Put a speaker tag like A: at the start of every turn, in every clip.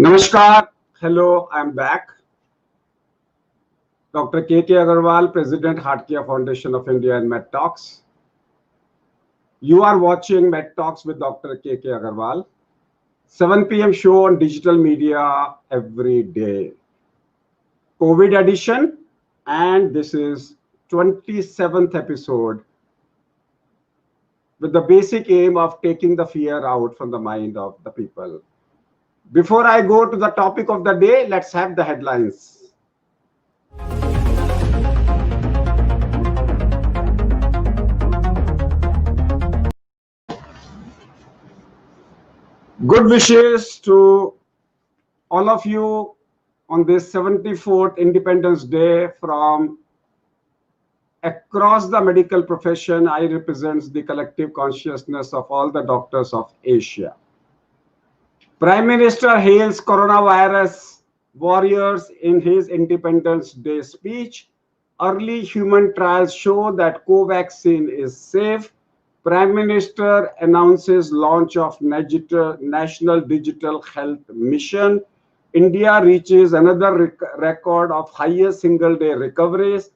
A: Namaskar. Hello, I'm back. Dr. K.K. Agarwal, President Heart Care Foundation of India and Med Talks. You are watching Med Talks with Dr. K.K. Agarwal, 7 p.m. show on digital media every day. COVID edition, and this is 27th episode with the basic aim of taking the fear out from the mind of the people. Before I go to the topic of the day, let's have the headlines. Good wishes to all of you on this 74th Independence Day from across the medical profession. I represent the collective consciousness of all the doctors of Asia. Prime Minister hails coronavirus warriors in his Independence Day speech. Early human trials show that Covaxin is safe. Prime Minister announces launch of National Digital Health Mission. India reaches another record of highest single-day recoveries.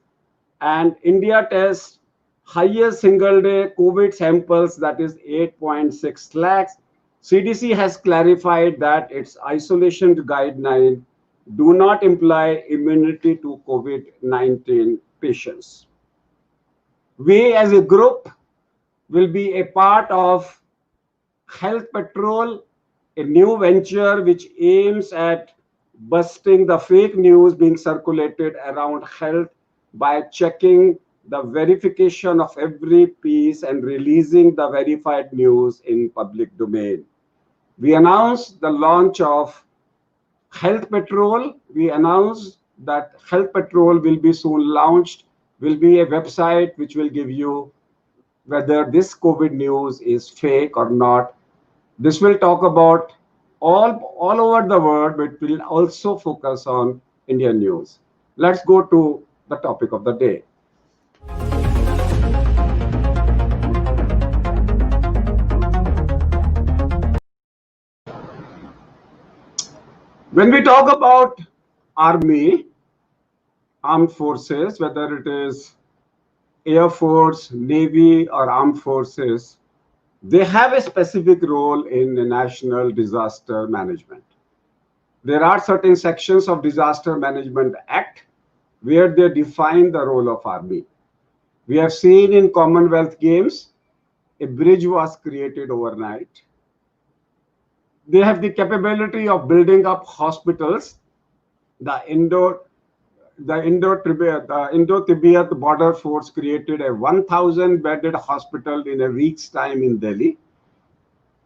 A: And India tests highest single-day COVID samples, that is 8.6 lakhs. CDC has clarified that its isolation guidelines do not imply immunity to COVID-19 patients. We as a group will be a part of Health Patrol, a new venture which aims at busting the fake news being circulated around health by checking the verification of every piece and releasing the verified news in public domain. We announced the launch of Health Patrol. We announced that Health Patrol will be soon launched, will be a website which will give you whether this COVID news is fake or not. This will talk about all over the world, but will also focus on Indian news. Let's go to the topic of the day. When we talk about army, armed forces, whether it is Air Force, Navy, or armed forces, they have a specific role in the national disaster management. There are certain sections of Disaster Management Act where they define the role of army. We have seen in Commonwealth Games, a bridge was created overnight. They have the capability of building up hospitals. The Indo-Tibet Border Force created a 1,000-bedded hospital in a week's time in Delhi.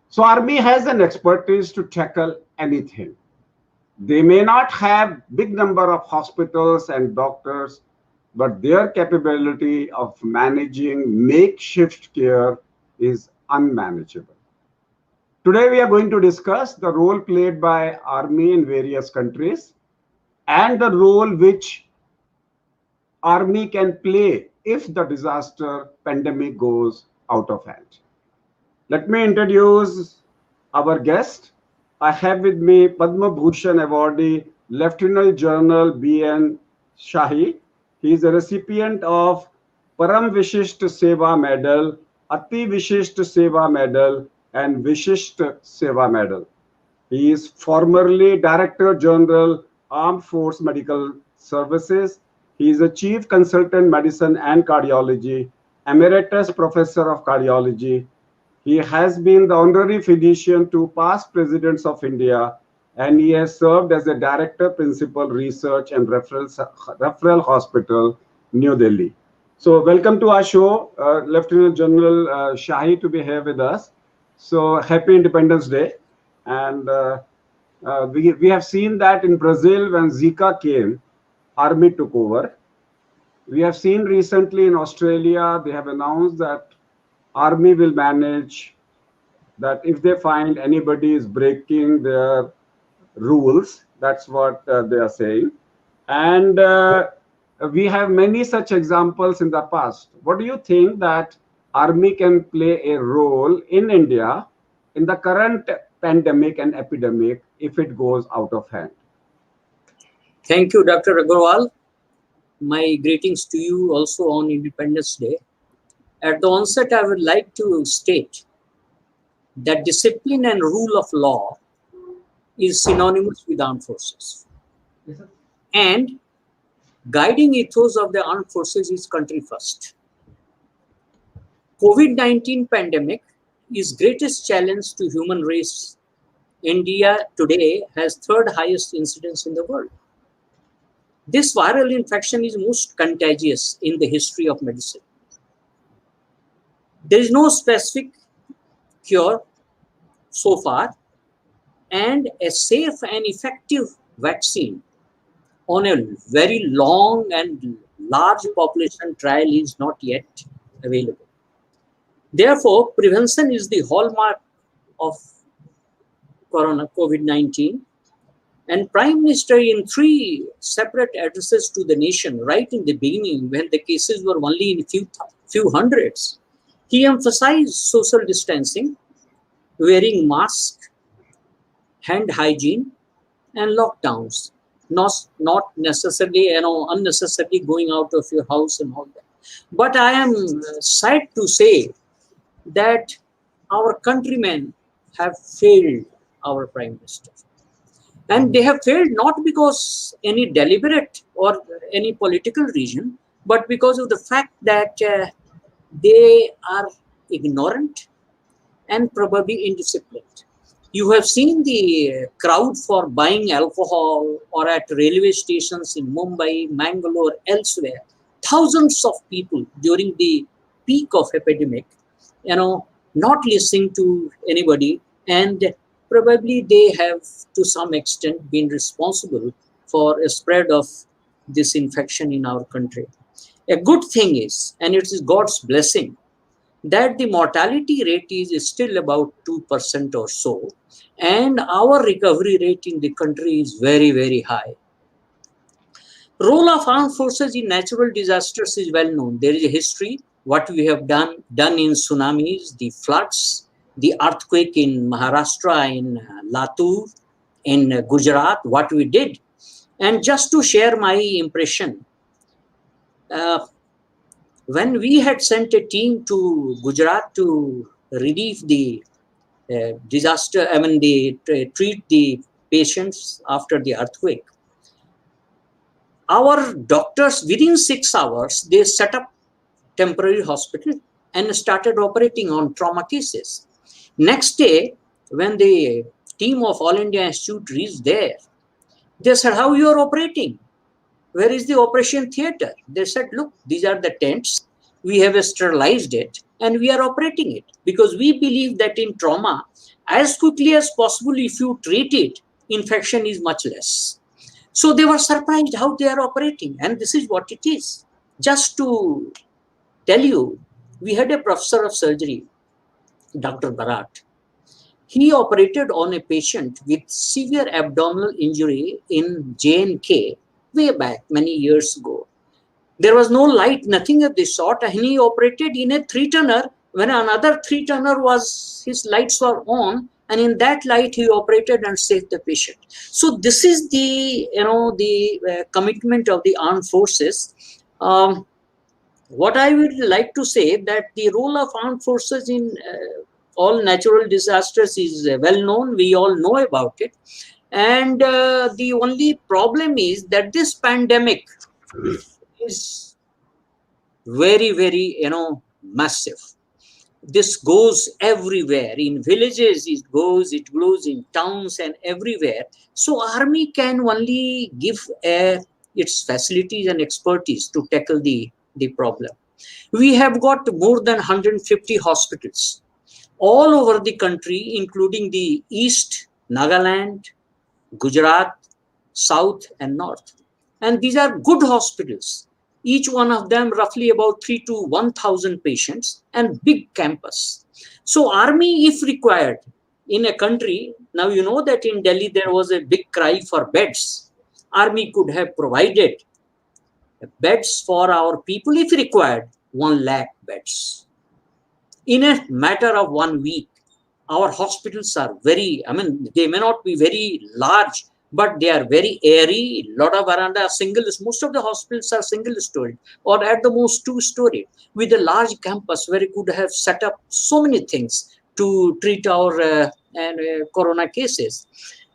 A: So Army has an expertise to tackle anything. They may not have big number of hospitals and doctors, but their capability of managing makeshift care is unmanageable. Today we are going to discuss the role played by Army in various countries and the role which Army can play if the disaster pandemic goes out of hand. Let me introduce our guest. I have with me Padma Bhushan awardee, Lieutenant General B.N. Shahi. He is a recipient of Param Vishisht Seva Medal, Ati Vishisht Seva Medal, and Vishisht Seva Medal. He is formerly Director General, Armed Force Medical Services. He is a Chief Consultant Medicine and Cardiology, Emeritus Professor of Cardiology. He has been the honorary physician to past presidents of India, and he has served as a Director Principal Research and Referral Hospital, New Delhi. So welcome to our show, Lieutenant General Shahi, to be here with us. So happy Independence Day. And we have seen that in Brazil, when Zika came, Army took over. We have seen recently in Australia, they have announced that Army will manage that if they find anybody is breaking their rules. That's what they are saying. And we have many such examples in the past. What do you think that Army can play a role in India in the current pandemic and epidemic if it goes out of hand.
B: Thank you, Dr. Agarwal. My greetings to you also on Independence Day. At the onset, I would like to state that discipline and rule of law is synonymous with armed forces. And guiding ethos of the armed forces is country first. COVID-19 pandemic is greatest challenge to human race. India today has third highest incidence in the world. This viral infection is most contagious in the history of medicine. There is no specific cure so far, and a safe and effective vaccine on a very long and large population trial is not yet available. Therefore, prevention is the hallmark of COVID-19. And Prime Minister, in 3 separate addresses to the nation, right in the beginning, when the cases were only in few hundreds, he emphasized social distancing, wearing masks, hand hygiene, and lockdowns. Not necessarily, unnecessarily going out of your house and all that. But I am sad to say that our countrymen have failed our Prime Minister. And they have failed not because any deliberate or any political reason, but because of the fact that they are ignorant and probably indisciplined. You have seen the crowd for buying alcohol or at railway stations in Mumbai, Mangalore, elsewhere. Thousands of people during the peak of epidemic, not listening to anybody, and probably they have to some extent been responsible for a spread of this infection in our country. A good thing is, and it is God's blessing, that the mortality rate is still about 2% or so, and our recovery rate in the country is very, very high. Role of armed forces in natural disasters is well known. There is a history, what we have done in tsunamis, the floods, the earthquake in Maharashtra, in Latur, in Gujarat, what we did. And just to share my impression, when we had sent a team to Gujarat to relieve the disaster, treat the patients after the earthquake, our doctors, within 6 hours, they set up temporary hospital and started operating on trauma cases. Next day, when the team of All India Institute reached there, they said, how you are operating? Where is the operation theater? They said, look, these are the tents. We have sterilized it and we are operating it because we believe that in trauma, as quickly as possible, if you treat it, infection is much less. So they were surprised how they are operating, and this is what it is. Just to tell you, we had a professor of surgery, Dr. Barat. He operated on a patient with severe abdominal injury in J&K way back many years ago. There was no light, nothing of the sort, and he operated in a 3-tonner when another 3-tonner was, his lights were on, and in that light he operated and saved the patient. So this is the, commitment of the armed forces. What I would like to say that the role of armed forces in all natural disasters is well known. We all know about it. And the only problem is that this pandemic is very, very, massive. This goes everywhere. In villages, it goes in towns and everywhere. So army can only give its facilities and expertise to tackle the problem. We have got more than 150 hospitals all over the country, including the East, Nagaland, Gujarat, South and North. And these are good hospitals. Each one of them roughly about 3 to 1,000 patients and big campus. So army, if required in a country, now you know that in Delhi there was a big cry for beds. Army could have provided beds for our people if required, 1 lakh beds. In a matter of 1 week, our hospitals are very, I mean, they may not be very large, but they are very airy, lot of veranda, single, most of the hospitals are single story or at the most two-story with a large campus where you could have set up so many things to treat our corona cases.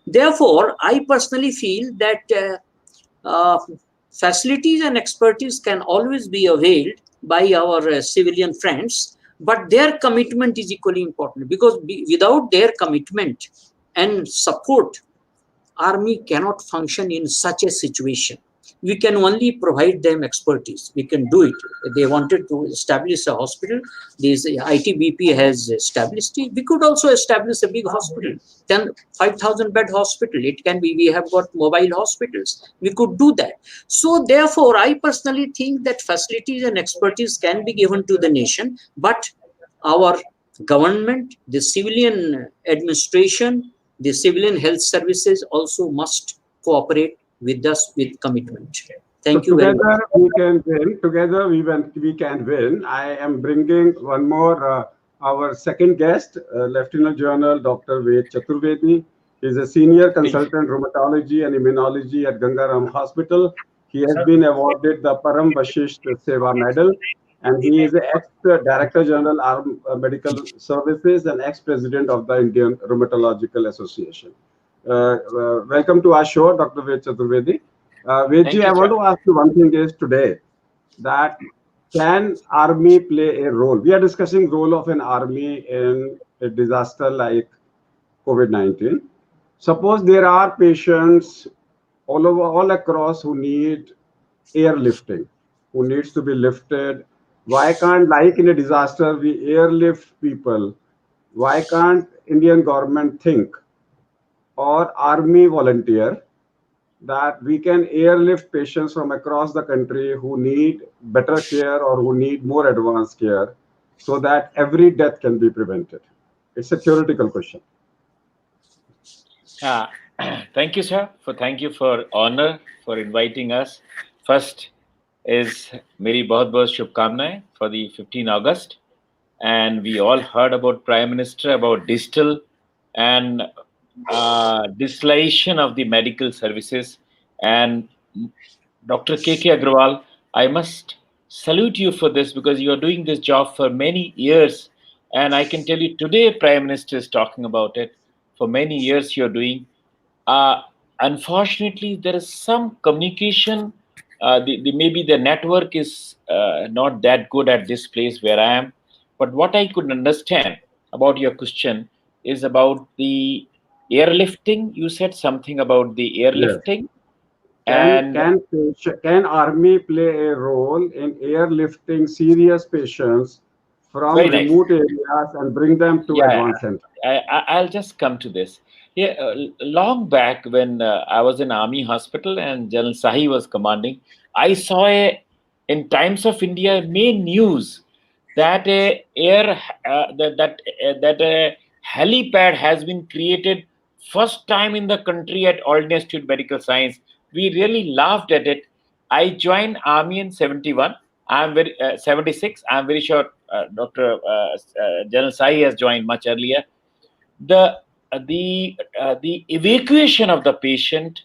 B: Therefore, I personally feel that facilities and expertise can always be availed by our civilian friends, but their commitment is equally important because without their commitment and support, army cannot function in such a situation. We can only provide them expertise. We can do it. They wanted to establish a hospital. This ITBP has established it. We could also establish a big hospital, 10, 5,000 bed hospital. It can be, we have got mobile hospitals. We could do that. So therefore, I personally think that facilities and expertise can be given to the nation, but our government, the civilian administration, the civilian health services also must cooperate with us with commitment.
A: So
B: Thank you very much.
A: together we can win. Together we can win. I am bringing one more. Our second guest, Lieutenant General Dr. Ved Chaturvedi. He is a senior consultant rheumatology and immunology at Gangaram Hospital. He has been awarded the Param Vashisht Seva Medal, and he is the ex-Director General Armed Medical Services and ex-President of the Indian Rheumatological Association. Welcome to our show, Dr. Ved Chaturvedi.
C: Thank
A: Vedji,
C: you,
A: I want
C: sir.
A: to ask you one thing is today that can army play a role? We are discussing role of an army in a disaster like COVID-19. Suppose there are patients all across who need airlifting, who needs to be lifted. Why can't, like in a disaster, we airlift people? Why can't Indian government think or army volunteer that we can airlift patients from across the country who need better care or who need more advanced care so that every death can be prevented? It's a theoretical question.
C: Uh, thank you for honor for inviting us. First is मेरी बहुत बहुत शुभकामनाएं for the 15 August, and we all heard about Prime Minister about digital and distillation of the medical services. And Dr. K.K. Agrawal, I must salute you for this because you are doing this job for many years. And I can tell you today, Prime Minister is talking about it. For many years, you're doing. Uh, Unfortunately, there is some communication. Maybe the network is not that good at this place where I am. But what I could understand about your question is about the airlifting. You said something about the
A: Yes.
C: airlifting,
A: Can
C: and
A: can can army play a role in airlifting serious patients from
C: very nice.
A: remote areas and bring them to
C: Yeah,
A: advanced centers?
C: I'll just come to this. Yeah, long back when I was in Army Hospital and General Sahi was commanding, I saw in Times of India main news that a air that a helipad has been created first time in the country at All India Institute of Medical Science. We really laughed at it. I joined Army in 71. I'm very 76. I'm very sure Dr. General Sai has joined much earlier. The evacuation of the patient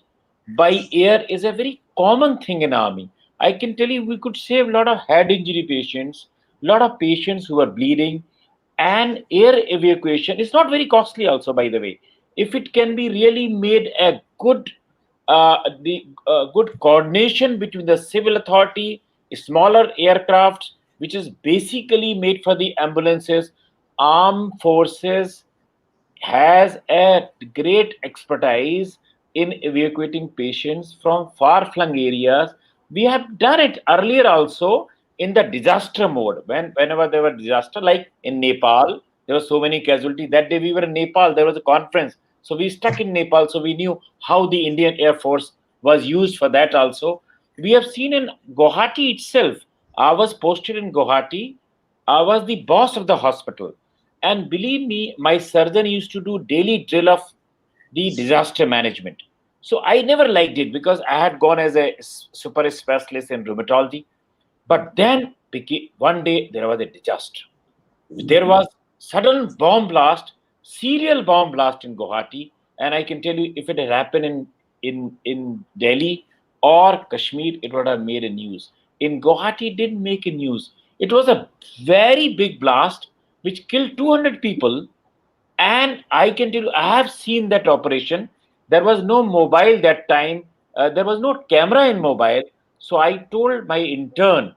C: by air is a very common thing in army. I can tell you we could save a lot of head injury patients, a lot of patients who are bleeding, and air evacuation is not very costly also, by the way. If it can be really made a good the good coordination between the civil authority, smaller aircraft, which is basically made for the ambulances, armed forces has a great expertise in evacuating patients from far-flung areas. We have done it earlier also in the disaster mode. Whenever there were disaster, like in Nepal, there were so many casualties. That day we were in Nepal, there was a conference. So we stuck in Nepal, so we knew how the Indian Air Force was used for that also. We have seen in Guwahati itself. I was posted in Guwahati. I was the boss of the hospital. And believe me, my surgeon used to do daily drill of the disaster management. So I never liked it because I had gone as a super specialist in rheumatology. But then one day there was a disaster. There was sudden bomb blast. serial bomb blast in Guwahati, and I can tell you if it had happened in Delhi or Kashmir, it would have made a news. In Guwahati, it didn't make a news. It was a very big blast which killed 200 people, and I can tell you, I have seen that operation. There was no mobile that time. There was no camera in mobile. So I told my intern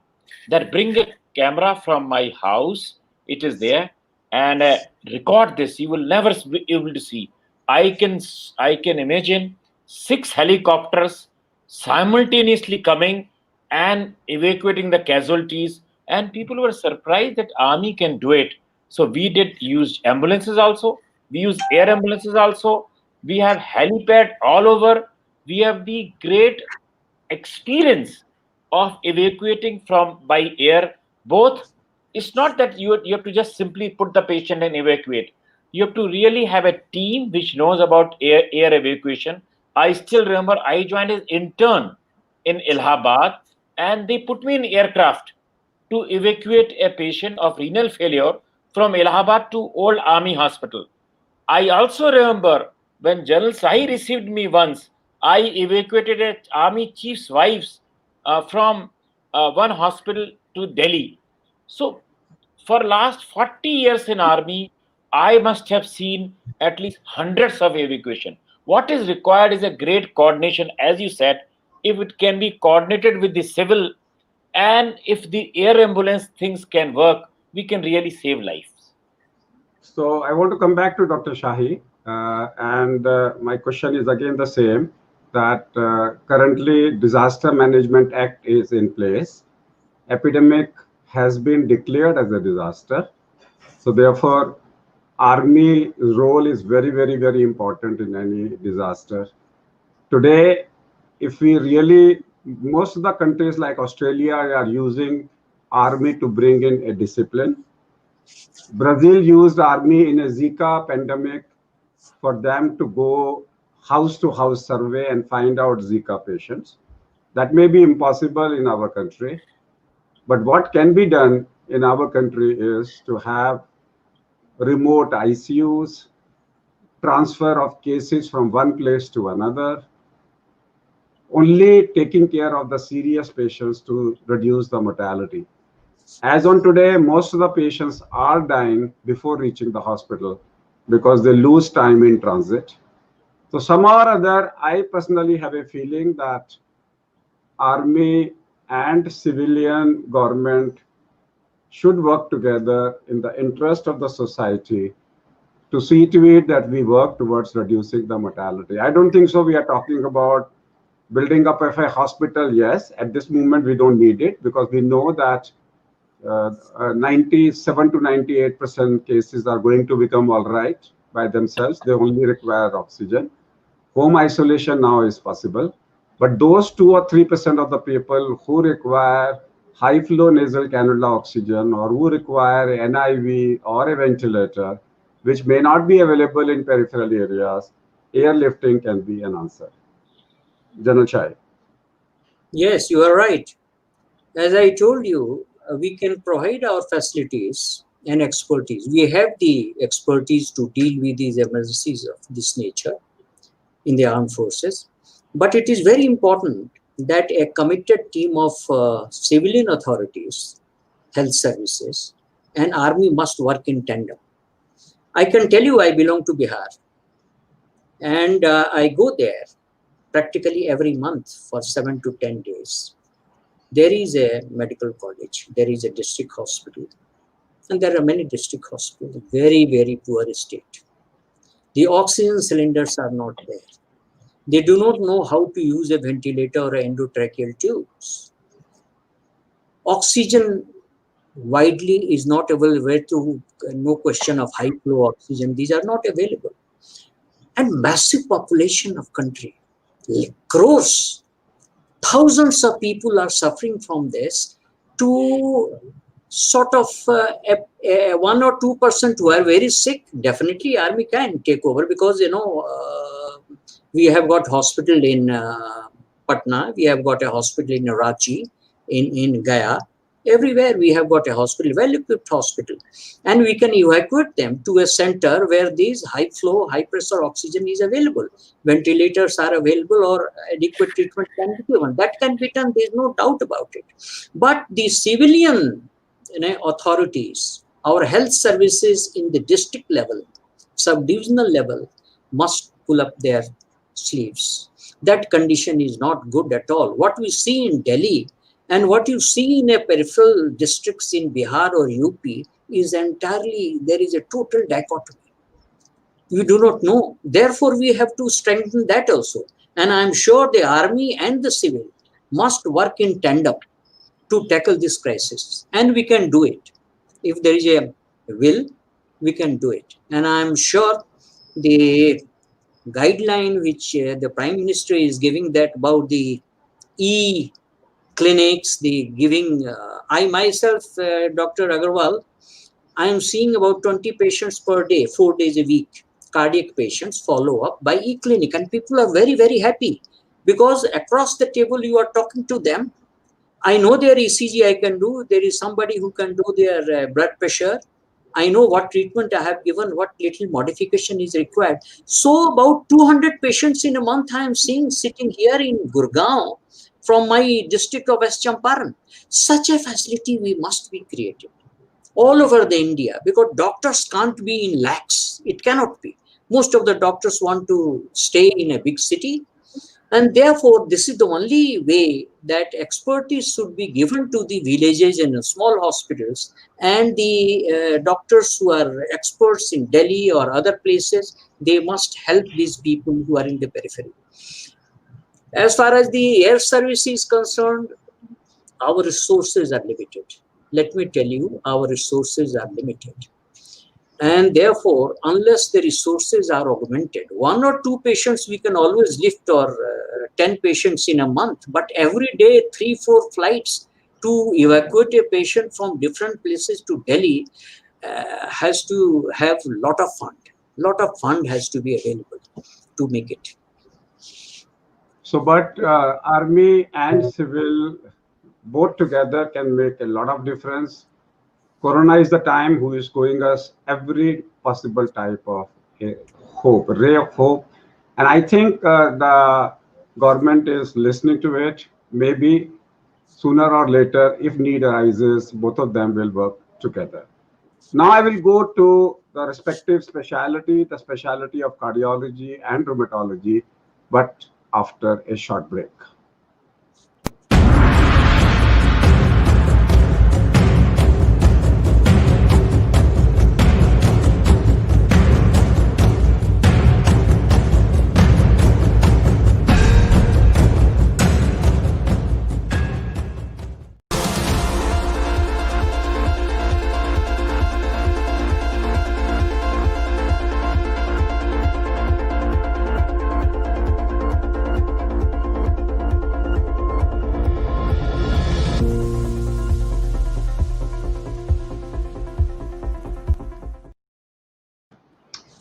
C: that bring a camera from my house. It is there, and record this. You will never be able to see. I can imagine 6 helicopters simultaneously coming and evacuating the casualties, and people were surprised that army can do it. So we did use ambulances also. We use air ambulances also. We have helipad all over. We have the great experience of evacuating from by air. Both, it's not that you have to just simply put the patient and evacuate. You have to really have a team which knows about air evacuation. I still remember I joined as intern in Allahabad, and they put me in aircraft to evacuate a patient of renal failure from Allahabad to Old Army Hospital. I also remember when General Sahi received me once, I evacuated a army chief's wives from one hospital to Delhi. So for last 40 years in army, I must have seen at least hundreds of evacuation. What is required is a great coordination, as you said. If it can be coordinated with the civil, and if the air ambulance things can work, we can really save lives.
A: So I want to come back to Dr. Shahi, and my question is again the same, that currently Disaster Management Act is in place. Epidemic has been declared as a disaster. So therefore, army role is very, very, very important in any disaster. Today, if we really, most of the countries like Australia are using army to bring in a discipline. Brazil used army in a Zika pandemic for them to go house to house survey and find out Zika patients. That may be impossible in our country, but what can be done in our country is to have remote ICUs, transfer of cases from one place to another, only taking care of the serious patients to reduce the mortality. As on today, most of the patients are dying before reaching the hospital because they lose time in transit. So somehow or other, I personally have a feeling that army and civilian government should work together in the interest of the society to see to it that we work towards reducing the mortality. I don't think so. We are talking about building up of a hospital. Yes, at this moment we don't need it because we know that 97 to 98% cases are going to become all right by themselves. They only require oxygen. Home isolation now is possible. But those 2 or 3% of the people who require high flow nasal cannula oxygen or who require NIV or a ventilator, which may not be available in peripheral areas, airlifting can be an answer. General Chai.
B: Yes, you are right. As I told you, we can provide our facilities and expertise. We have the expertise to deal with these emergencies of this nature in the armed forces. But it is very important that a committed team of civilian authorities, health services, and army must work in tandem. I can tell you I belong to Bihar, and I go there practically every month for 7 to 10 days. There is a medical college, there is a district hospital, and there are many district hospitals, very, very poor state. The oxygen cylinders are not there. They do not know how to use a ventilator or endotracheal tubes. Oxygen widely is not available to, no question of high flow oxygen. These are not available. And massive population of country, crores, thousands of people are suffering from this. To sort of 1 or 2% who are very sick, definitely army can take over because we have got hospital in Patna, we have got a hospital in Ranchi, in Gaya, Everywhere we have got a hospital, well-equipped hospital, and we can evacuate them to a center where these high flow, high pressure oxygen is available. Ventilators are available or adequate treatment can be given. That can be done. There is no doubt about it. But the civilian, authorities, our health services in the district level, sub-divisional level, must pull up their sleeves. That condition is not good at all. What we see in Delhi and what you see in a peripheral districts in Bihar or UP is entirely, there is a total dichotomy. We do not know. Therefore, we have to strengthen that also. And I'm sure the army and the civil must work in tandem to tackle this crisis. And we can do it. If there is a will, we can do it. And I'm sure the guideline which the Prime Minister is giving, that about the clinics, the giving, I myself, Dr. Agarwal, I am seeing about 20 patients per day, 4 days a week, cardiac patients follow up by e-clinic, and people are very, very happy because across the table you are talking to them. I know their ECG I can do. There is somebody who can do their blood pressure. I know what treatment I have given, what little modification is required. So about 200 patients in a month I am seeing sitting here in Gurgaon from my district of West Champaran. Such a facility we must be created all over the India, because doctors can't be in lakhs. It cannot be. Most of the doctors want to stay in a big city, and therefore this is the only way that expertise should be given to the villages and small hospitals, and the doctors who are experts in Delhi or other places, they must help these people who are in the periphery. As far as the air service is concerned, our resources are limited. Let me tell you, our resources are limited. And therefore, unless the resources are augmented, 1 or 2 patients we can always lift, or 10 patients in a month, but every day 3-4 flights to evacuate a patient from different places to Delhi has to have a lot of fund. Lot of fund has to be available to make it.
A: So, but army and civil both together can make a lot of difference. Corona is the time who is showing us every possible type of hope, ray of hope. And I think the government is listening to it. Maybe sooner or later, if need arises, both of them will work together. Now I will go to the respective specialty, the specialty of cardiology and rheumatology, but after a short break.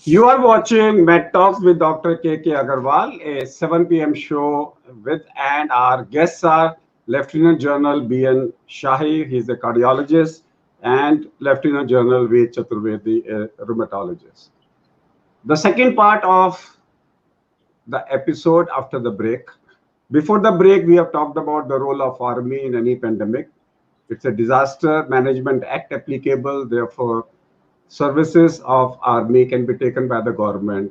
A: You are watching Med Talks with Dr. K.K. Agarwal, a 7 p.m. show with, and our guests are Lieutenant General B.N. Shahi, he's a cardiologist, and Lieutenant General V. Chaturvedi, a rheumatologist. The second part of the episode after the break. Before the break, we have talked about the role of Army in any pandemic. It's a disaster management act applicable, therefore services of army can be taken by the government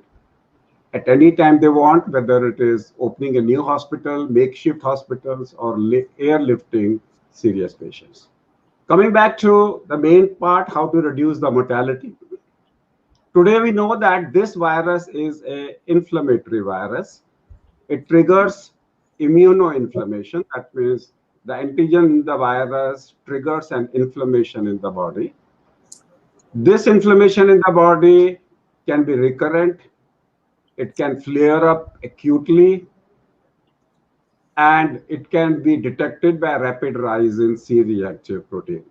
A: at any time they want, whether it is opening a new hospital, makeshift hospitals, or airlifting serious patients. Coming back to the main part, how to reduce the mortality. Today we know that this virus is an inflammatory virus. It triggers immunoinflammation. That means the antigen in the virus triggers an inflammation in the body. This inflammation in the body can be recurrent, it can flare up acutely, and it can be detected by a rapid rise in C-reactive protein.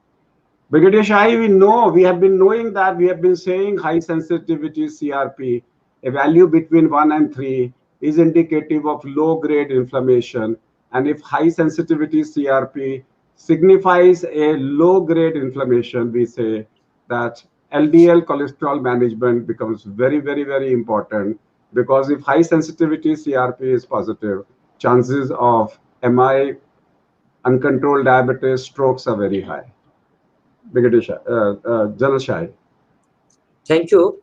A: Brigadier Shahi, we have been knowing that, we have been saying high sensitivity CRP, a value between 1 and 3, is indicative of low-grade inflammation. And if high sensitivity CRP signifies a low-grade inflammation, we say that LDL cholesterol management becomes very, very, very important, because if high sensitivity CRP is positive, chances of MI, uncontrolled diabetes, strokes are very high. General Shai.
B: Thank you.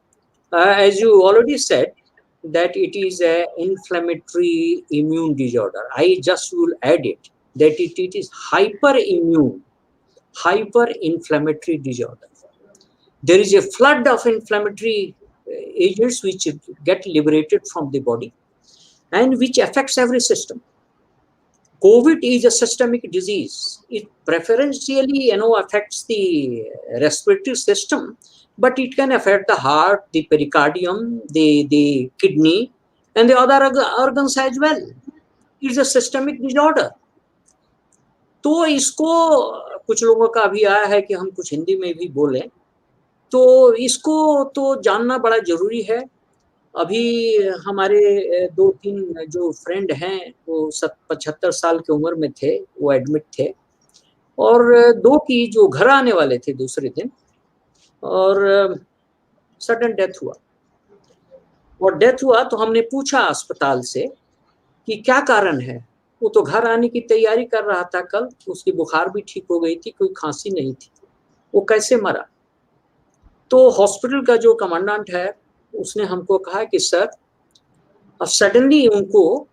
B: As you already said, that it is an inflammatory immune disorder. I just will add it that it is hyperimmune, hyperinflammatory disorder. There is a flood of inflammatory agents which get liberated from the body and which affects every system. COVID is a systemic disease. It preferentially, affects the respiratory system, but it can affect the heart, the pericardium, the kidney, and the other organs as well. It's a systemic disorder. तो इसको कुछ लोगों का अभी आया है कि हम कुछ हिंदी में भी बोलें, तो इसको तो जानना बड़ा जरूरी है. अभी हमारे 2-3 जो फ्रेंड हैं वो 75 साल की उम्र में थे, वो एडमिट थे, और 2 की जो घर आने वाले थे दूसरे दिन, और सडन डेथ हुआ. और डेथ हुआ तो हमने पूछा अस्पताल से कि क्या कारण है. वो तो घर आने की तैयारी कर रहा था कल, उसकी बुखार भी ठीक हो गई थी, कोई खांसी नहीं थी, वो कैसे मरा. तो हॉस्पिटल का जो कमांडेंट है उसने हमको कहा कि सर, अब सडनली उनको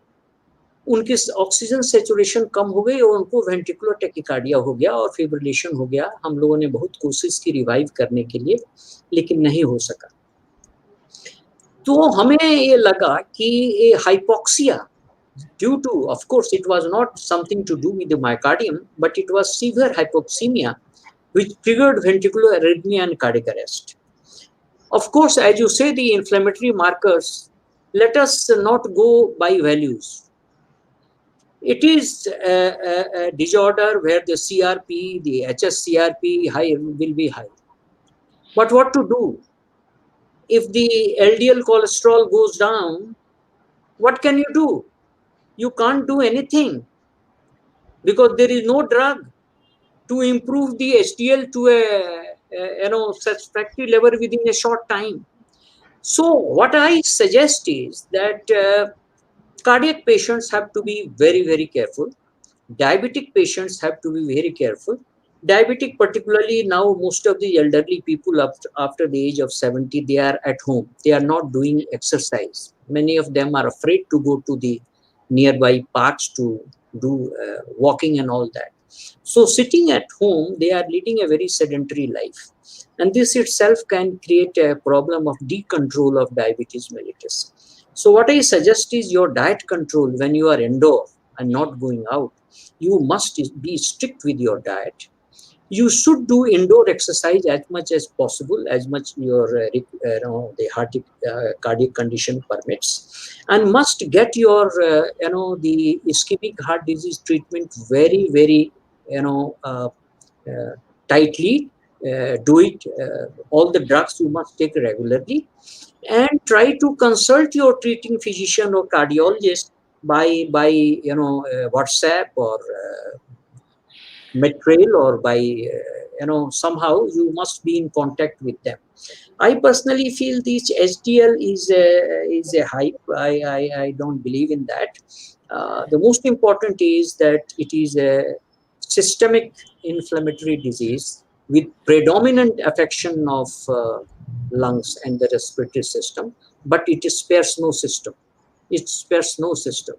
B: उनकी ऑक्सीजन सेचुरेशन कम हो गई और उनको वेंट्रिकुलर टेकिकार्डिया हो गया और फिब्रिलेशन हो गया. हम लोगों ने बहुत कोशिश की रिवाइव करने के लिए, लेकिन नहीं हो सका. तो हमें ये लगा कि ये hypoxia due to, of course, it was not something to do with the myocardium, but it was severe hypoxemia which triggered ventricular arrhythmia and cardiac arrest. Of course, as you say, the inflammatory markers, let us not go by values. It is a disorder where the CRP, the HSCRP high will be high. But what to do? If the LDL cholesterol goes down, what can you do? You can't do anything, because there is no drug to improve the HDL to a satisfactory level within a short time. So what I suggest is that cardiac patients have to be very, very careful. Diabetic patients have to be very careful. Diabetic, particularly now, most of the elderly people after the age of 70, they are at home. They are not doing exercise. Many of them are afraid to go to the nearby parks to do walking and all that. So sitting at home, they are leading a very sedentary life. And this itself can create a problem of decontrol of diabetes mellitus. So what I suggest is your diet control when you are indoor and not going out. You must be strict with your diet. You should do indoor exercise as much as possible, as much your the cardiac condition permits, and must get your the ischemic heart disease treatment very, very tightly. Do it. All the drugs you must take regularly, and try to consult your treating physician or cardiologist by WhatsApp or Matrail, or by somehow you must be in contact with them. I personally feel this HDL is a hype. I don't believe in that. The most important is that it is a systemic inflammatory disease with predominant affection of lungs and the respiratory system, but it spares no system. It spares no system.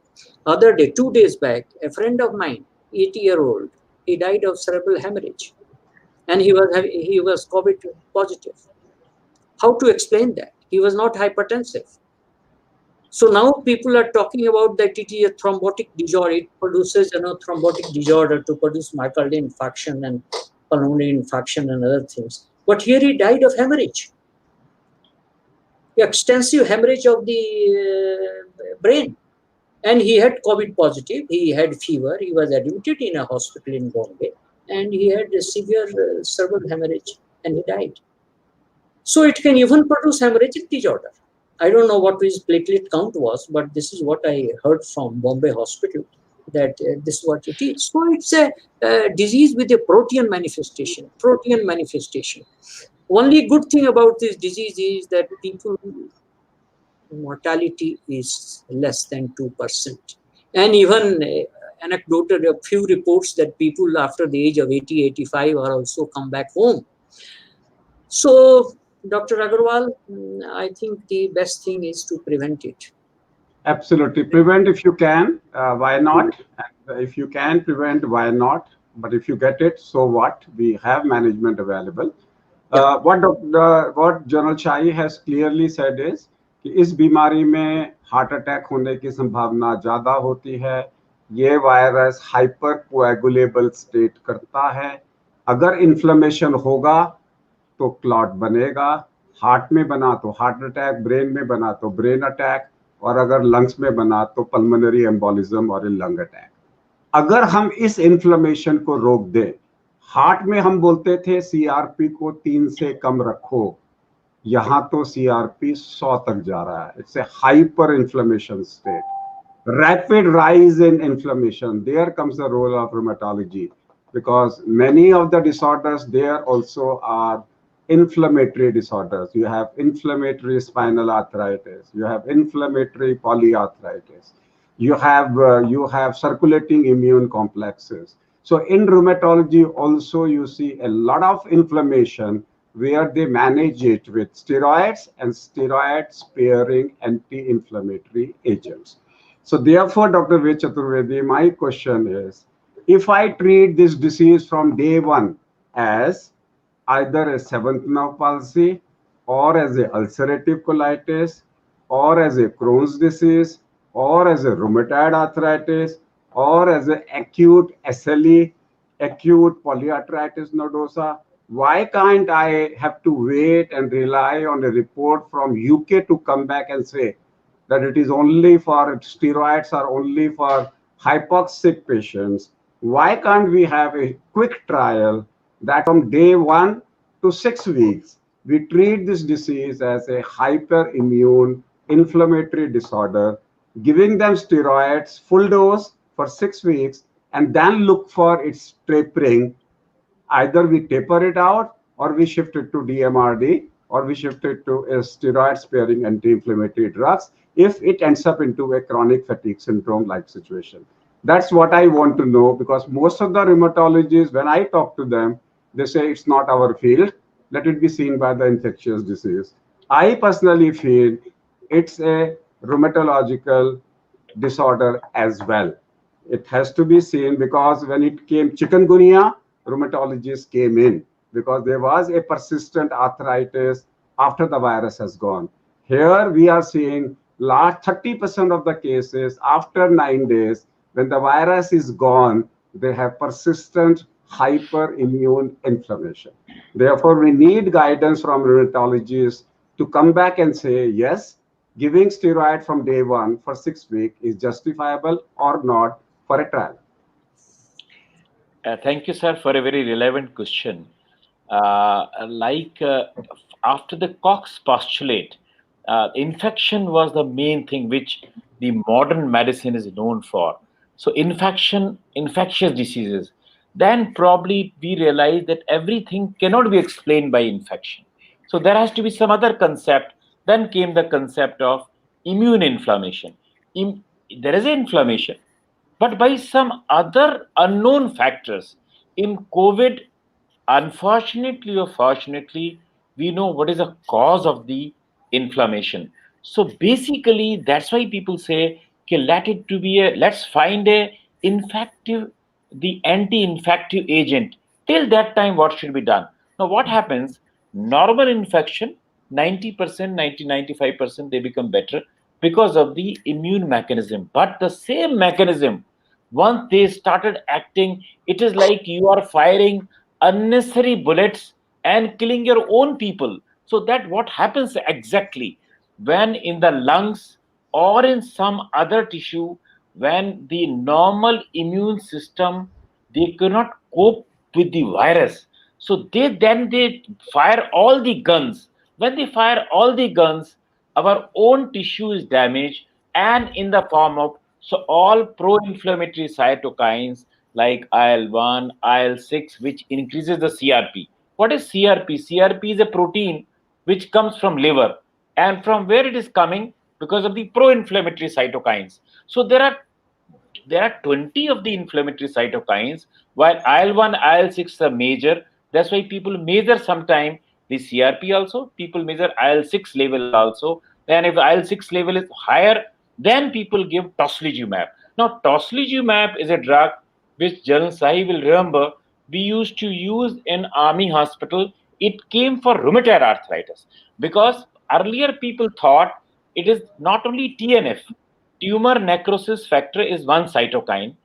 B: Other day, 2 days back, a friend of mine, 80-year-old, he died of cerebral hemorrhage, and he was COVID positive. How to explain that? He was not hypertensive. So now people are talking about that it is a thrombotic disorder. It produces thrombotic disorder to produce myocardial infarction and pulmonary infarction and other things. But here he died of hemorrhage, extensive hemorrhage of the brain. And he had COVID positive, he had fever, he was admitted in a hospital in Bombay, and he had a severe cerebral hemorrhage, and he died. So it can even produce hemorrhagic disorder. I don't know what his platelet count was, but this is what I heard from Bombay hospital, that this is what it is. So it's a disease with a protein manifestation. Protein manifestation. Only good thing about this disease is that people mortality is less than 2%. And even anecdotal, a few reports that people after the age of 80, 85 are also come back home. So, Dr. Agarwal, I think the best thing is to prevent it.
A: Absolutely. Prevent if you can. Why not? And if you can prevent, why not? But if you get it, so what? We have management available.
B: Yeah,
A: What General Chai has clearly said is कि इस बीमारी में heart attack होने की संभावना ज़्यादा होती है. ये वायरस हाइपर कोएगुलेबल स्टेट करता है. अगर इन्फ्लेमेशन होगा तो क्लॉट बनेगा. हार्ट में बना तो हार्ट अटैक, ब्रेन में बना तो ब्रेन अटैक, और अगर लंग्स में बना तो पल्मोनरी एम्बोलिज्म और लंग अटैक. अगर हम इस इन्फ्लेमेशन को रोक दें, हार्ट में हम बोलते थे सीआरपी को 3 से कम रखो, यहां तो सीआरपी 100 तक जा रहा है. It's a hyper inflammation state. Rapid rise in inflammation. There comes the role of rheumatology, because many of the disorders there also are inflammatory disorders. You have inflammatory spinal arthritis. You have inflammatory polyarthritis. You have circulating immune complexes. So in rheumatology also you see a lot of inflammation where they manage it with steroids and steroid sparing anti-inflammatory agents. So therefore, Dr. V. Chaturvedi, my question is, if I treat this disease from day one as either a seventh nerve palsy, or as a ulcerative colitis, or as a Crohn's disease, or as a rheumatoid arthritis, or as an acute SLE, acute polyarthritis nodosa, why can't I have to wait and rely on a report from UK to come back and say that it is only for steroids are only for hypoxic patients? Why can't we have a quick trial that from day 1 to 6 weeks we treat this disease as a hyperimmune inflammatory disorder, giving them steroids full dose for 6 weeks, and then look for its tapering. Either we taper it out, or we shift it to DMRD, or we shift it to a steroid sparing anti-inflammatory drugs if it ends up into a chronic fatigue syndrome like situation. That's what I want to know, because most of the rheumatologists, when I talk to them, they say it's not our field, let it be seen by the infectious disease. I personally feel it's a rheumatological disorder as well. It has to be seen, because when it came chikungunya, rheumatologists came in because there was a persistent arthritis after the virus has gone. Here we are seeing large 30% of the cases after 9 days, when the virus is gone, they have persistent hyperimmune inflammation. Therefore, we need guidance from rheumatologists to come back and say, yes, giving steroid from day 1 for 6 weeks is justifiable or not for a trial.
C: Thank you, sir, for a very relevant question. After the Cox postulate, infection was the main thing which the modern medicine is known for. So, infectious diseases. Then probably we realized that everything cannot be explained by infection. So there has to be some other concept. Then came the concept of immune inflammation. There is inflammation, but by some other unknown factors. In COVID, unfortunately or fortunately, we know what is the cause of the inflammation. So basically, that's why people say, okay, let's find a infective, the anti-infective agent. Till that time, what should be done? Now, what happens? Normal infection, 90%, 95%, they become better because of the immune mechanism. But the same mechanism, once they started acting, it is like you are firing unnecessary bullets and killing your own people. So that what happens exactly when in the lungs or in some other tissue, when the normal immune system, they cannot cope with the virus, so they fire all the guns. When they fire all the guns, our own tissue is damaged, and in the form of So all pro-inflammatory cytokines like IL-1, IL-6, which increases the CRP. What is CRP? CRP is a protein which comes from liver, and from where it is coming? Because of the pro-inflammatory cytokines. So there are 20 of the inflammatory cytokines, while IL-1, IL-6 are major. That's why people measure sometime the CRP also. People measure IL-6 level also. Then if IL-6 level is higher, then people give tocilizumab. Now, tocilizumab is a drug which General Sahi will remember we used to use in army hospital. It came for rheumatoid arthritis because earlier people thought it is not only TNF, tumor necrosis factor is one cytokine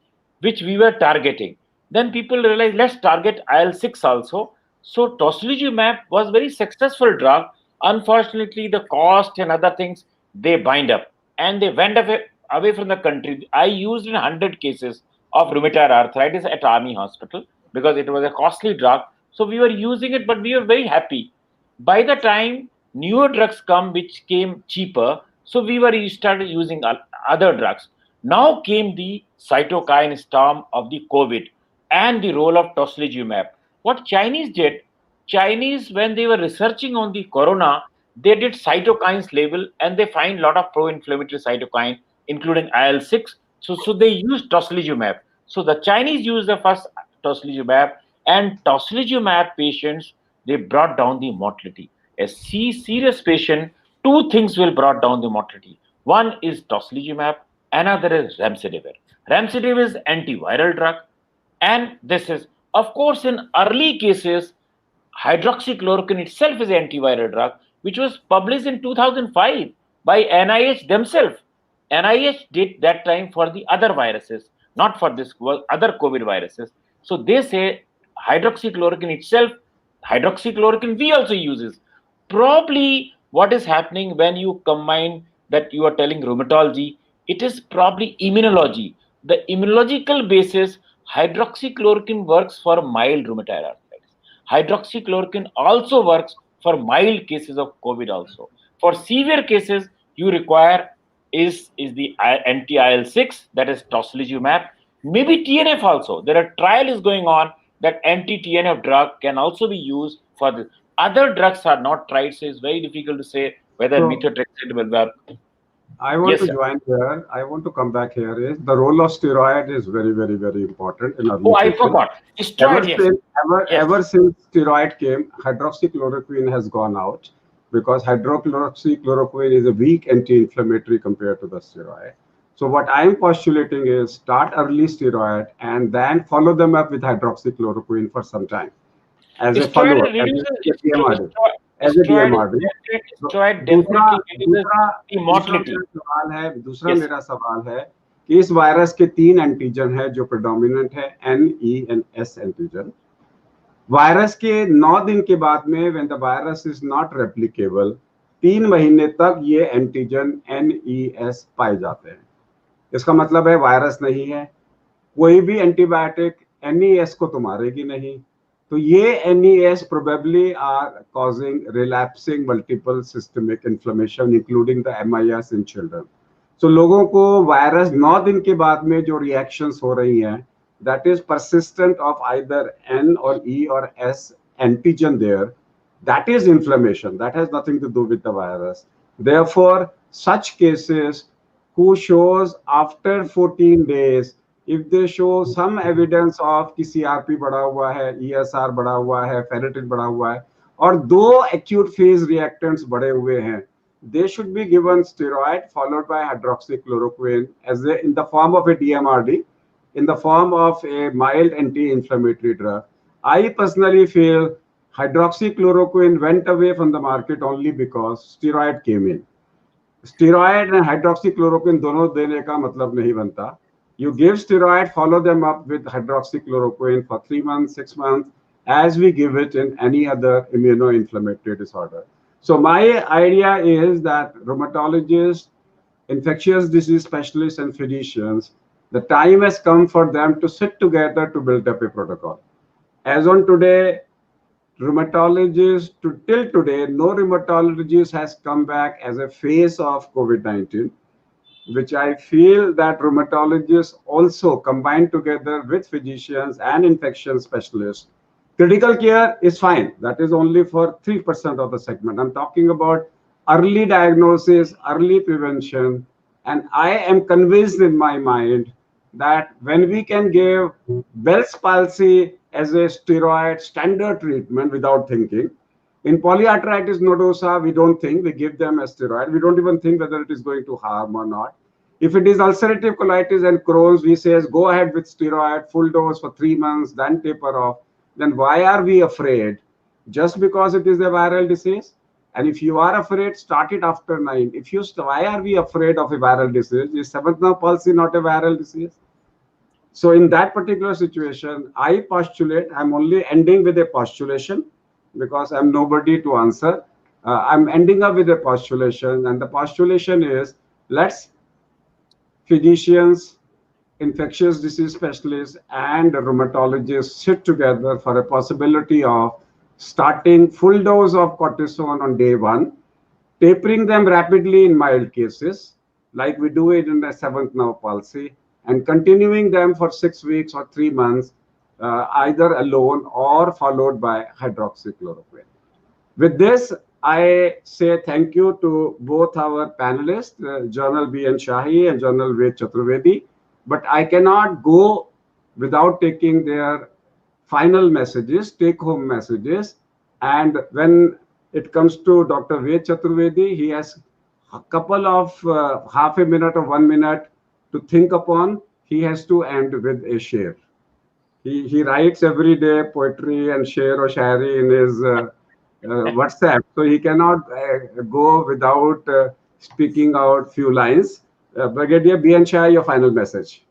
C: which we were targeting. Then people realized let's target IL-6 also. So tocilizumab was very successful drug. Unfortunately, the cost and other things they bind up and they went away from the country. I used in 100 cases of rheumatoid arthritis at army hospital because it was a costly drug. So we were using it, but we were very happy. By the time newer drugs come which came cheaper, so we started using other drugs. Now came the cytokine storm of the COVID and the role of tocilizumab. What Chinese did, Chinese when they were researching on the corona, they did cytokines level and they find a lot of pro-inflammatory cytokine including IL-6. So they used tocilizumab. So the Chinese used the first tocilizumab, and tocilizumab patients they brought down the mortality. A serious patient, two things will brought down the mortality. One is tocilizumab, another is remdesivir. Remdesivir is antiviral drug, and this is, of course, in early cases, hydroxychloroquine itself is an antiviral drug, which was published in 2005 by NIH themselves. NIH did that time for the other viruses, not for this other COVID viruses. So they say hydroxychloroquine itself, hydroxychloroquine we also uses. Probably what is happening when you combine that you are telling rheumatology, it is probably immunology. The immunological basis, hydroxychloroquine works for mild rheumatoid arthritis. Hydroxychloroquine also works for mild cases of COVID also. For severe cases, you require is the anti-IL-6, that is tocilizumab, maybe TNF also. There are trial is going on that anti-TNF drug can also be used for this. Other drugs are not tried, so it's very difficult to say whether
A: So
C: methotrexate will work.
A: I want
C: Yes,
A: to
C: sir.
A: join here. I want to come back here. Is the role of steroid is very, very, very important in
C: Oh,
A: early
C: I
A: patients.
C: forgot. Steroid, yes. Yes.
A: Ever since steroid came, hydroxychloroquine has gone out because hydroxychloroquine is a weak anti-inflammatory compared to the steroid. So what I'm postulating is start early steroid and then follow them up with hydroxychloroquine for some time as a
C: Steroid
A: follow-up,
C: reduces
A: as a DMRD,
C: steroid,
A: as a
C: steroid is
A: DMRD. तो
C: steroid
A: दूसरा
C: definitely reduces
A: दूसरा
C: the
A: दूसरा
C: mortality.
A: मेरा सवाल है दूसरा
C: Yes.
A: मेरा सवाल है कि इस वायरस के तीन एंटीजन है जो प्रेडोमिनेंट है NE and S antigen virus के 9 दिन के बाद में when the virus is not replicable 3 महीने तक ये एंटीजन NES पाए जाते हैं इसका मतलब है वायरस नहीं है कोई भी एंटीबायोटिक NES को तो मारेगी नहीं तो ये NES probably are causing relapsing multiple systemic inflammation including the MIS in children. So लोगों को वायरस 9 दिन के बाद में जो रिएक्शंस हो रही हैं that is persistent of either N or E or S antigen there that is inflammation that has nothing to do with the virus. Therefore such cases who shows after 14 days if they show some evidence of कि CRP बढ़ा हुआ है ESR बढ़ा हुआ है ferritin बढ़ा हुआ है और दो acute phase reactants बढ़े हुए हैं they should be given steroid followed by hydroxychloroquine as in the form of a DMRD in the form of a mild anti-inflammatory drug. I personally feel hydroxychloroquine went away from the market only because steroid came in. Steroid and hydroxychloroquine दोनों देने का मतलब नहीं बनता you give steroid follow them up with hydroxychloroquine for 3 months 6 months as we give it in any other immunoinflammatory disorder so my idea is that rheumatologists infectious disease specialists and physicians the time has come for them to sit together to build up a protocol as on today rheumatologist to till today no rheumatologist has come back as a face of COVID-19 which I feel that rheumatologists also combine together with physicians and infection specialists. Critical care is fine. That is only for 3% of the segment. I'm talking about early diagnosis, early prevention. And I am convinced in my mind that when we can give Bell's palsy as a steroid standard treatment without thinking, in polyarthritis nodosa, we don't think, we give them a steroid. We don't even think whether it is going to harm or not. If it is ulcerative colitis and Crohn's, we say go ahead with steroid, full dose for 3 months, then taper off. Then why are we afraid? Just because it is a viral disease? And if you are afraid, start it after 9. Why are we afraid of a viral disease? Is seventh nerve palsy not a viral disease? So in that particular situation, I postulate, I'm only ending with a postulation because I'm nobody to answer. I'm ending up with a postulation, and the postulation is let's physicians, infectious disease specialists, and rheumatologists sit together for a possibility of starting full dose of cortisone on day 1, tapering them rapidly in mild cases, like we do it in the seventh nerve palsy, and continuing them for 6 weeks or 3 months, either alone or followed by hydroxychloroquine. With this, I say thank you to both our panelists, Journal B.N. Shahi and Journal Ved Chaturvedi. But I cannot go without taking their final messages, take-home messages. And when it comes to Dr. Ved Chaturvedi, he has a couple of half a minute or 1 minute to think upon. He has to end with a share. He writes every day poetry and sher or shairi in his WhatsApp, so he cannot go without speaking out few lines. Brigadier B.N. Shah, your final message.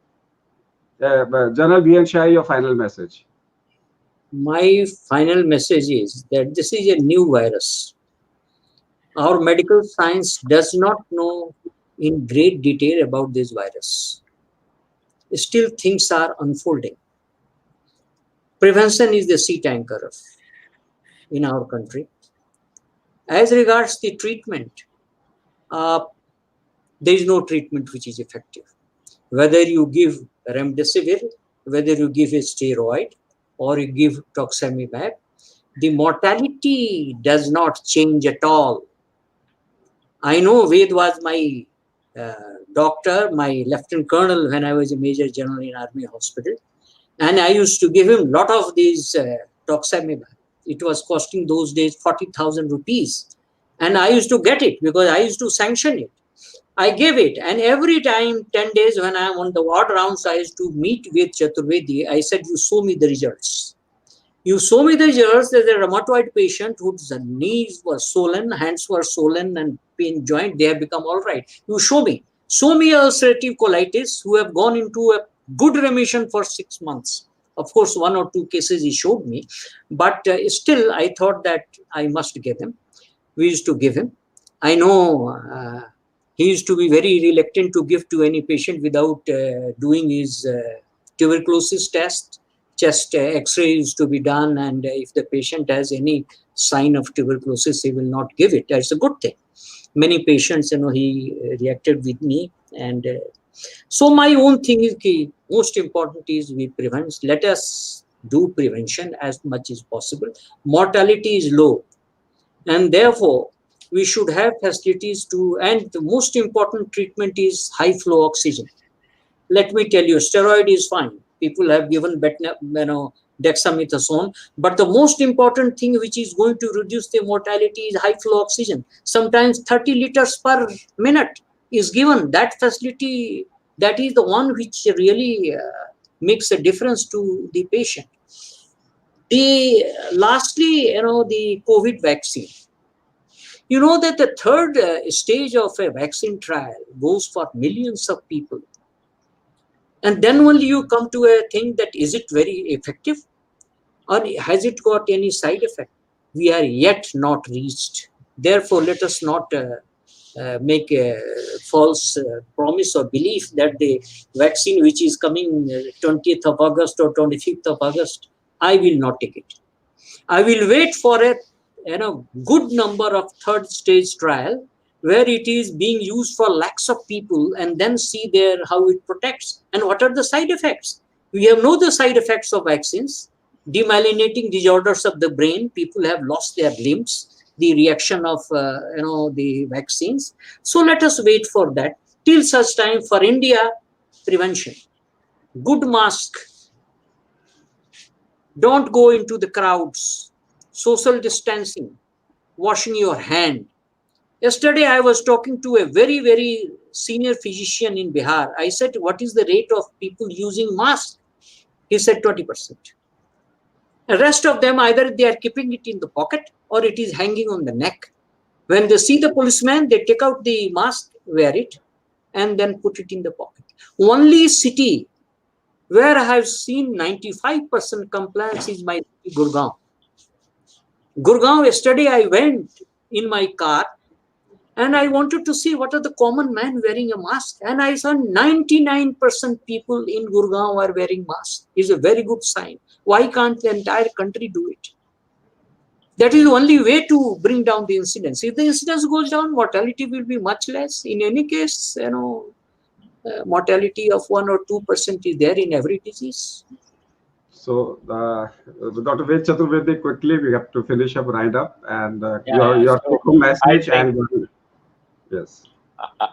A: General B.N. Shah, your final message.
B: My final message is that this is a new virus. Our medical science does not know in great detail about this virus. Still, things are unfolding. Prevention is the seat anchor in our country. As regards the treatment, there is no treatment which is effective. Whether you give remdesivir, whether you give a steroid, or you give toxemimab, the mortality does not change at all. I know Ved was my doctor, my lieutenant colonel when I was a major general in Army Hospital. And I used to give him a lot of these toxemimab. It was costing those days 40,000 rupees. And I used to get it because I used to sanction it. I gave it. And every time, 10 days when I'm on the ward rounds, I used to meet with Chaturvedi. I said, you show me the results. You show me the results. There's a rheumatoid patient whose knees were swollen, hands were swollen, and pain joint. They have become all right. You show me. Show me ulcerative colitis who have gone into a good remission for 6 months. Of course, 1 or 2 cases he showed me. But still, I thought that I must give him. We used to give him. I know he used to be very reluctant to give to any patient without doing his tuberculosis test. Chest x-ray used to be done, and if the patient has any sign of tuberculosis, he will not give it. That's a good thing. Many patients, he reacted with me, and so my own thing is key. Most important is we prevent. Let us do prevention as much as possible. Mortality is low, and therefore we should have facilities to. And the most important treatment is high flow oxygen. Let me tell you, steroid is fine. People have given dexamethasone, but the most important thing which is going to reduce the mortality is high flow oxygen. Sometimes 30 liters per minute is given. That facility, that is the one which really makes a difference to the patient. Lastly, the COVID vaccine. You know that the third stage of a vaccine trial goes for millions of people. And then only you come to a thing that is it very effective or has it got any side effect? We are yet not reached. Therefore, let us not make a false promise or belief that the vaccine which is coming 20th of August or 25th of August, I will not take it. I will wait for a good number of third stage trial where it is being used for lakhs of people, and then see there how it protects and what are the side effects. We have know the side effects of vaccines, demyelinating disorders of the brain. People have lost their limbs, the reaction of the vaccines. So let us wait for that. Till such time, for India, prevention, good mask, don't go into the crowds, social distancing, washing your hand. Yesterday, I was talking to a very, very senior physician in Bihar. I said, what is the rate of people using masks? He said 20%. The rest of them, either they are keeping it in the pocket or it is hanging on the neck. When they see the policeman, they take out the mask, wear it, and then put it in the pocket. Only city where I have seen 95% compliance is my city, Gurgaon. Gurgaon, yesterday I went in my car and I wanted to see what are the common men wearing a mask. And I saw 99% people in Gurgaon are wearing masks. It's a very good sign. Why can't the entire country do it? That is the only way to bring down the incidence. If the incidence goes down, mortality will be much less. In any case, mortality of 1 or 2% is there in every disease.
A: So, Dr. Ved Chaturvedi, quickly, we have to finish up, wind up, and
C: Yeah.
A: your
C: So
A: take-home
C: I
A: message.
C: think
A: And yes,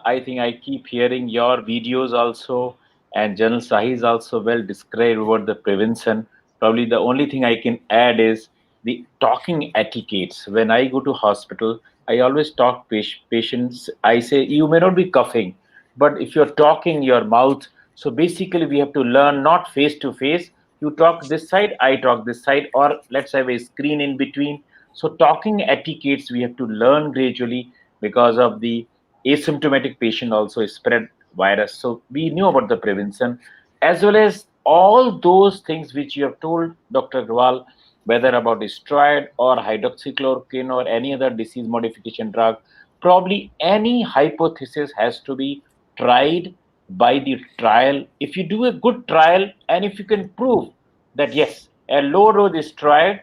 C: I think I keep hearing your videos also, and General Sahi is also well described about the prevention. Probably the only thing I can add is the talking etiquettes. When I go to hospital, I always talk patients. I say you may not be coughing, but if you're talking your mouth, so basically we have to learn not face to face. You talk this side, I talk this side, or let's have a screen in between. So talking etiquettes we have to learn gradually because of the asymptomatic patient also spread virus. So we knew about the prevention as well as all those things which you have told Dr. Grawal, whether about steroid or hydroxychloroquine or any other disease modification drug. Probably any hypothesis has to be tried by the trial. If you do a good trial and if you can prove that yes, a low dose steroid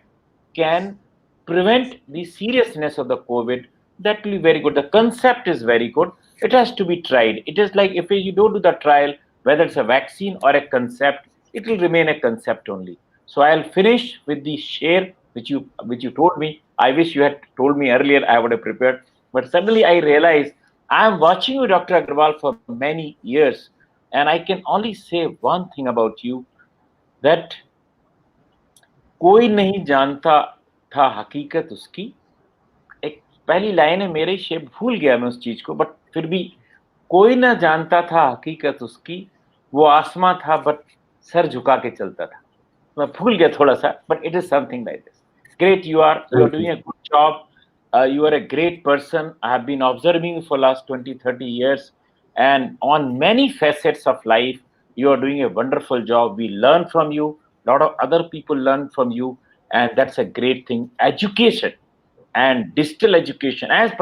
C: can prevent the seriousness of the COVID, that will be very good. The concept is very good. It has to be tried. It is like if you don't do the trial, whether it's a vaccine or a concept, it will remain a concept only. So I'll finish with the share which you told me. I wish you had told me earlier. I would have prepared. But suddenly I realized I am watching you, Dr. Agarwal, for many years, and I can only say one thing about you that कोई नहीं जानता था हकीकत उसकी. एक पहली line है मेरे शेप भूल गया मैं उस चीज को बट फिर भी कोई ना जानता था हकीकत उसकी वो आसमां था बट सर झुका के चलता था मैं भूल गया थोड़ा सा but it is something like this great you are
A: thank
C: doing
A: you.
C: A good job you are a great person. I have been observing you for last 20-30 years and on many facets of life you are doing a wonderful job. We learn from you, a lot of other people learn from you, and that's a great thing. Education and digital education. As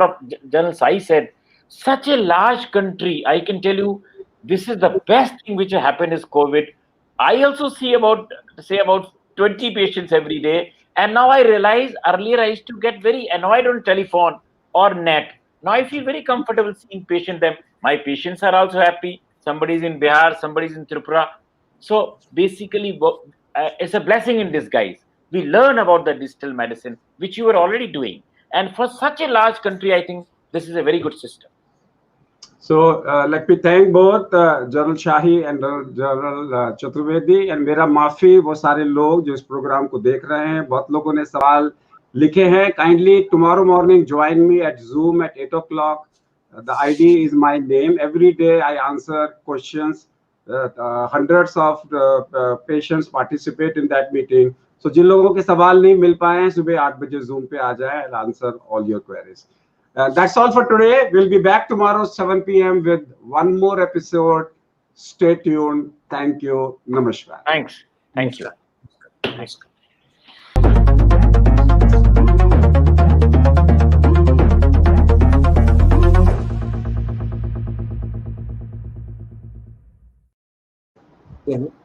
C: General Sai said, such a large country, I can tell you, this is the best thing which happened is COVID. I also see about 20 patients every day, and now I realize earlier I used to get very annoyed on telephone or net. Now I feel very comfortable seeing patient them. My patients are also happy. Somebody's in Bihar, somebody's in Tripura. So basically, it's a blessing in disguise. We learn about the digital medicine, which you were already doing. And for such a large country, I think this is a very good system.
A: So let me thank both General Shahi and General Chaturvedi, and मेरा माफी वो सारे लोग जो इस programme को देख रहे हैं. बहुत लोगों ने सवाल लिखे हैं. Kindly tomorrow morning join me at Zoom at 8 o'clock. The ID is my name. Every day I answer questions. Hundreds of patients participate in that meeting. So जिन लोगों के सवाल नहीं मिल पाए हैं सुबह 8 बजे Zoom पे आ जाए. I'll answer all your queries. That's all for today. We'll be back tomorrow 7 p.m. with one more episode. Stay tuned. Thank you. Namaskar.
C: Thanks. Thank you.
B: Namaskar. Yeah.